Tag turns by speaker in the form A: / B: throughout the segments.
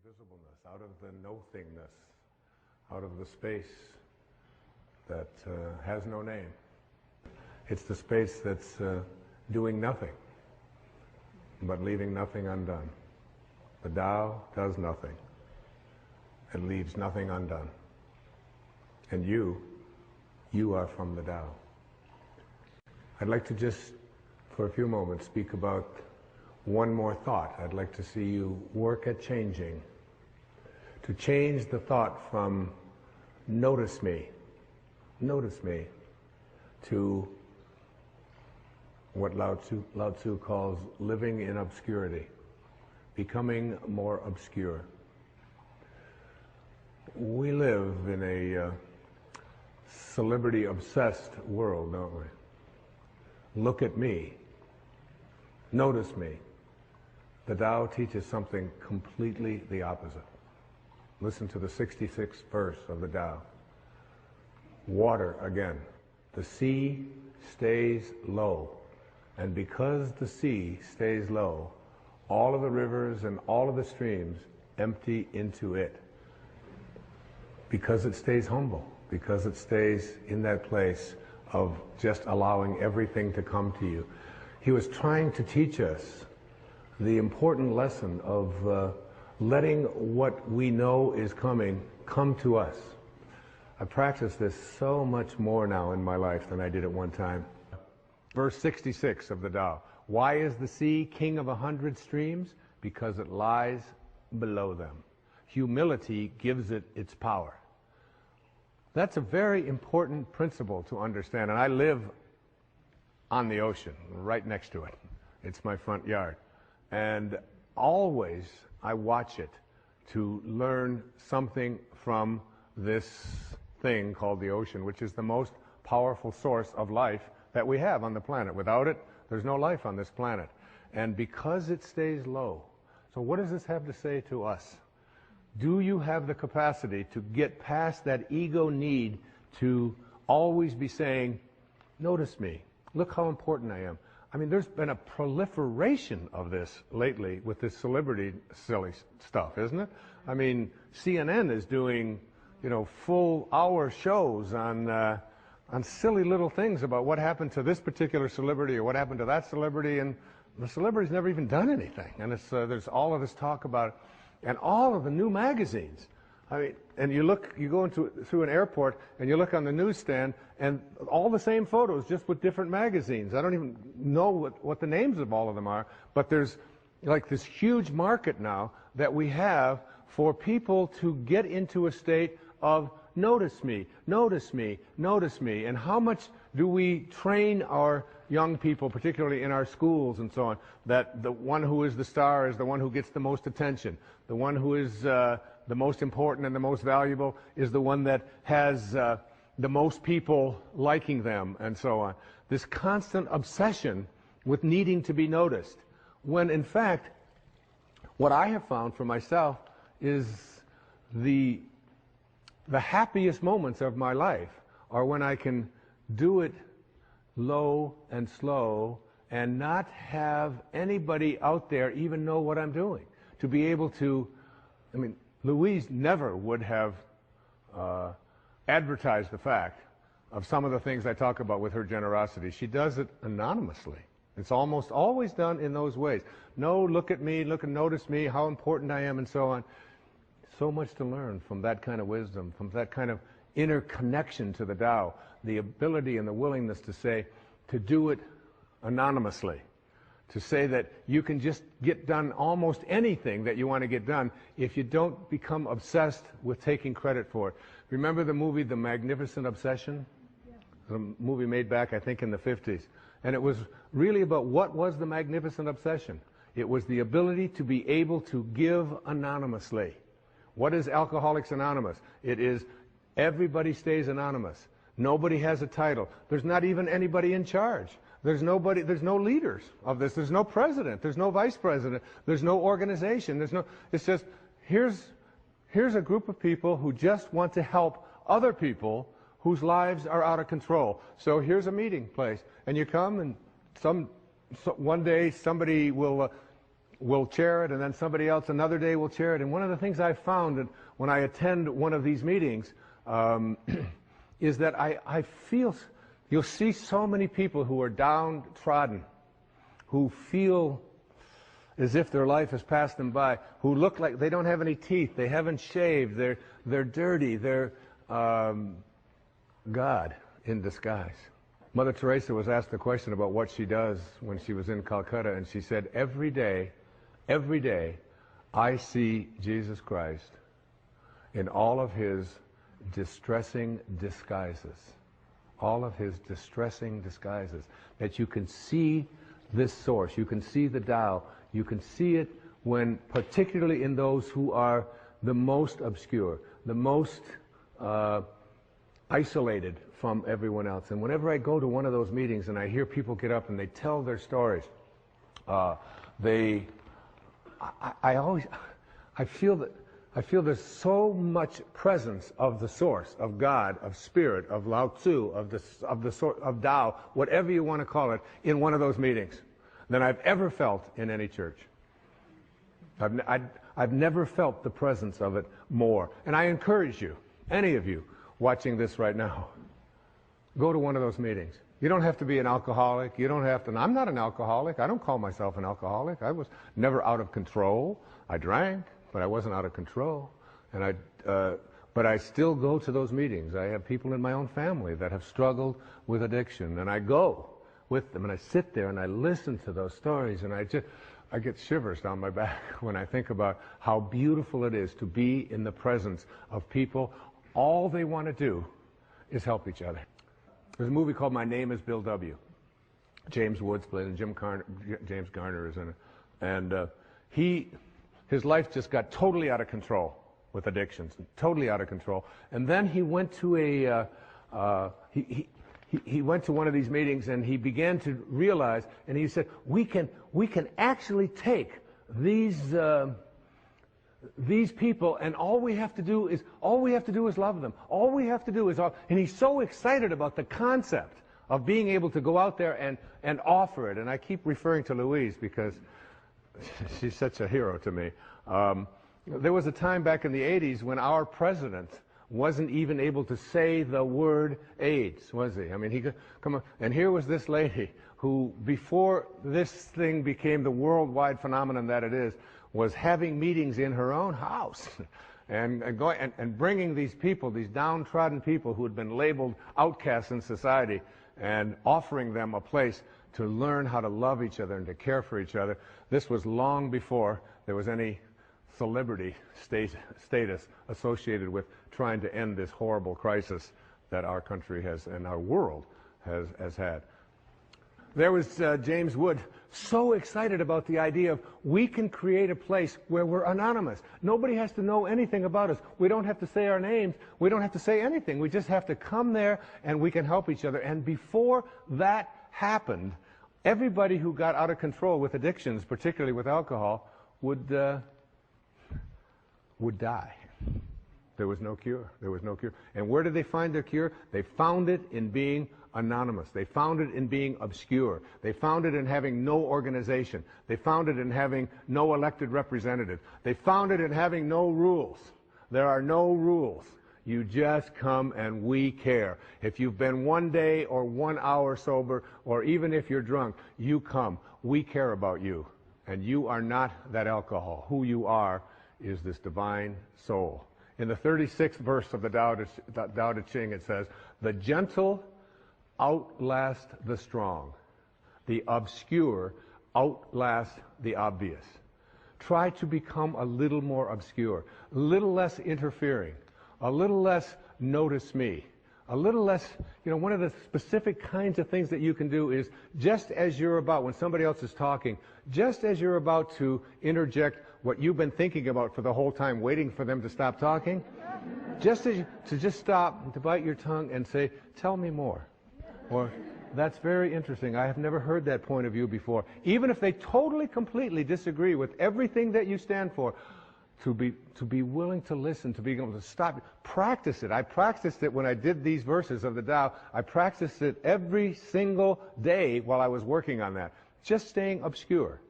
A: invisibleness, out of the no-thingness, out of the space that has no name. It's the space that's doing nothing, but leaving nothing undone. The Tao does nothing. It leaves nothing undone. And you are from the Tao. I'd like to just, for a few moments, speak about one more thought. I'd like to see you work at changing. To change the thought from notice me, to what Lao Tzu calls living in obscurity, becoming more obscure. We live in a celebrity-obsessed world, don't we? Look at me. Notice me. The Tao teaches something completely the opposite. Listen to the 66th verse of the Tao. Water again. The sea stays low. And because the sea stays low, all of the rivers and all of the streams empty into it. Because it stays humble. Because it stays in that place of just allowing everything to come to you. He was trying to teach us the important lesson of letting what we know is coming come to us. I practice this so much more now in my life than I did at one time. Verse 66 of the Tao. Why is the sea king of 100 streams? Because it lies below them. Humility gives it its power. That's a very important principle to understand. And I live on the ocean, right next to it. It's my front yard. And always I watch it to learn something from this thing called the ocean, which is the most powerful source of life that we have on the planet. Without it, there's no life on this planet. And because it stays low, so what does this have to say to us? Do you have the capacity to get past that ego need to always be saying, notice me, look how important I am? I mean, there's been a proliferation of this lately with this celebrity silly stuff, isn't it? I mean, CNN is doing, full hour shows on silly little things about what happened to this particular celebrity or what happened to that celebrity, and the celebrity's never even done anything. And there's all of this talk about it. And all of the new magazines. I mean, and you go through an airport and you look on the newsstand and all the same photos, just with different magazines. I don't even know what the names of all of them are, but there's like this huge market now that we have for people to get into a state of notice me, notice me, notice me. And how much do we train our young people, particularly in our schools and so on, that the one who is the star is the one who gets the most attention. The one who is the most important and the most valuable is the one that has the most people liking them and so on. This constant obsession with needing to be noticed. When in fact, what I have found for myself is the happiest moments of my life are when I can do it low and slow and not have anybody out there even know what I'm doing. To be able to, I mean, Louise never would have advertised the fact of some of the things I talk about with her generosity. She does it anonymously. It's almost always done in those ways. No, look at me, look and notice me, how important I am, and so on. So much to learn from that kind of wisdom, from that kind of inner connection to the Tao, the ability and the willingness to say, to do it anonymously, to say that you can just get done almost anything that you want to get done if you don't become obsessed with taking credit for it. Remember the movie The Magnificent Obsession? Yeah. A movie made back, I think, in the 50s. And it was really about what was the magnificent obsession. It was the ability to be able to give anonymously. What is Alcoholics Anonymous? It is everybody stays anonymous. Nobody has a title. There's not even anybody in charge. There's no leaders of this. There's no president. There's no vice president. There's no organization. It's just, here's a group of people who just want to help other people whose lives are out of control. So here's a meeting place. And you come and one day somebody will will chair it, and then somebody else another day will chair it. And one of the things I've found that when I attend one of these meetings is that I feel, you'll see so many people who are downtrodden, who feel as if their life has passed them by, who look like they don't have any teeth, they haven't shaved, they're dirty, they're God in disguise. Mother Teresa was asked the question about what she does when she was in Calcutta, and she said, every day, I see Jesus Christ in all of his distressing disguises. All of his distressing disguises. That you can see this source, you can see the Tao, you can see it when, particularly in those who are the most obscure, the most isolated from everyone else. And whenever I go to one of those meetings and I hear people get up and they tell their stories, I feel there's so much presence of the source, of God, of spirit, of Lao Tzu, of Tao, whatever you want to call it, in one of those meetings than I've ever felt in any church. I've never felt the presence of it more. And I encourage you, any of you watching this right now, go to one of those meetings. You don't have to be an alcoholic. You don't have to. And I'm not an alcoholic. I don't call myself an alcoholic. I was never out of control. I drank, but I wasn't out of control. And but I still go to those meetings. I have people in my own family that have struggled with addiction, and I go with them, and I sit there and I listen to those stories, and I get shivers down my back when I think about how beautiful it is to be in the presence of people. All they want to do is help each other. There's a movie called My Name is Bill W. James Woods played it, and James Garner is in it. And his life just got totally out of control with addictions, totally out of control. And then he went to he went to one of these meetings, and he began to realize, and he said, we can actually take these people, and all we have to do is love them. All we have to do is, and he's so excited about the concept of being able to go out there and offer it. And I keep referring to Louise because she's such a hero to me. There was a time back in the 80s when our president wasn't even able to say the word AIDS, was he? I mean, he could come on, and here was this lady who, before this thing became the worldwide phenomenon that it is, was having meetings in her own house and bringing these people, these downtrodden people who had been labeled outcasts in society, and offering them a place to learn how to love each other and to care for each other. This was long before there was any celebrity status associated with trying to end this horrible crisis that our country has and our world has had. There was James Wood, so excited about the idea of we can create a place where we're anonymous. Nobody has to know anything about us. We don't have to say our names. We don't have to say anything. We just have to come there and we can help each other. And before that happened, everybody who got out of control with addictions, particularly with alcohol, would die. There was no cure. There was no cure. And where did they find their cure? They found it in being anonymous. They found it in being obscure. They found it in having no organization. They found it in having no elected representative. They found it in having no rules. There are no rules. You just come and we care. If you've been 1 day or 1 hour sober, or even if you're drunk, you come. We care about you. And you are not that alcohol. Who you are is this divine soul. In the 36th verse of the Tao Te Ching, it says, the gentle outlast the strong. The obscure outlast the obvious. Try to become a little more obscure, a little less interfering, a little less notice me, a little less, one of the specific kinds of things that you can do is just as you're about, when somebody else is talking, just as you're about to interject what you've been thinking about for the whole time, waiting for them to stop talking, just stop, to bite your tongue and say, tell me more. Or, that's very interesting. I have never heard that point of view before. Even if they totally, completely disagree with everything that you stand for, to be willing to listen, to be able to stop. Practice it. I practiced it when I did these verses of the Tao. I practiced it every single day while I was working on that. Just staying obscure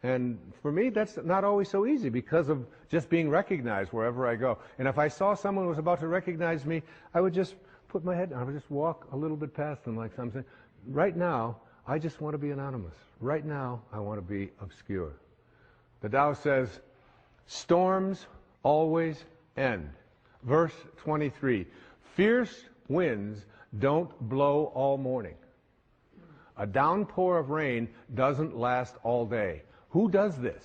A: And for me, that's not always so easy because of just being recognized wherever I go. And if I saw someone who was about to recognize me, I would just put my head down. I would just walk a little bit past them like something. Right now, I just want to be anonymous. Right now, I want to be obscure. The Tao says, storms always end. Verse 23, fierce winds don't blow all morning. A downpour of rain doesn't last all day. Who does this?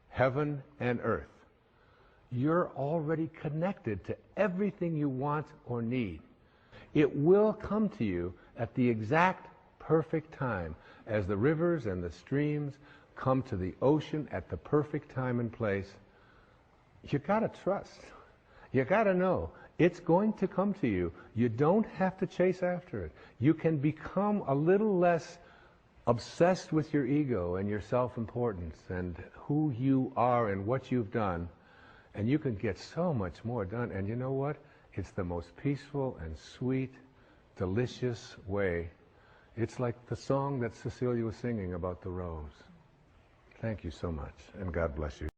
A: Heaven and earth. You're already connected to everything you want or need. It will come to you at the exact perfect time, as the rivers and the streams come to the ocean at the perfect time and place. You gotta trust. You gotta know it's going to come to you. You don't have to chase after it. You can become a little less obsessed with your ego and your self-importance and who you are and what you've done, and you can get so much more done. And you know what? It's the most peaceful and sweet, delicious way. It's like the song that Cecilia was singing about the rose. Thank you so much, and God bless you.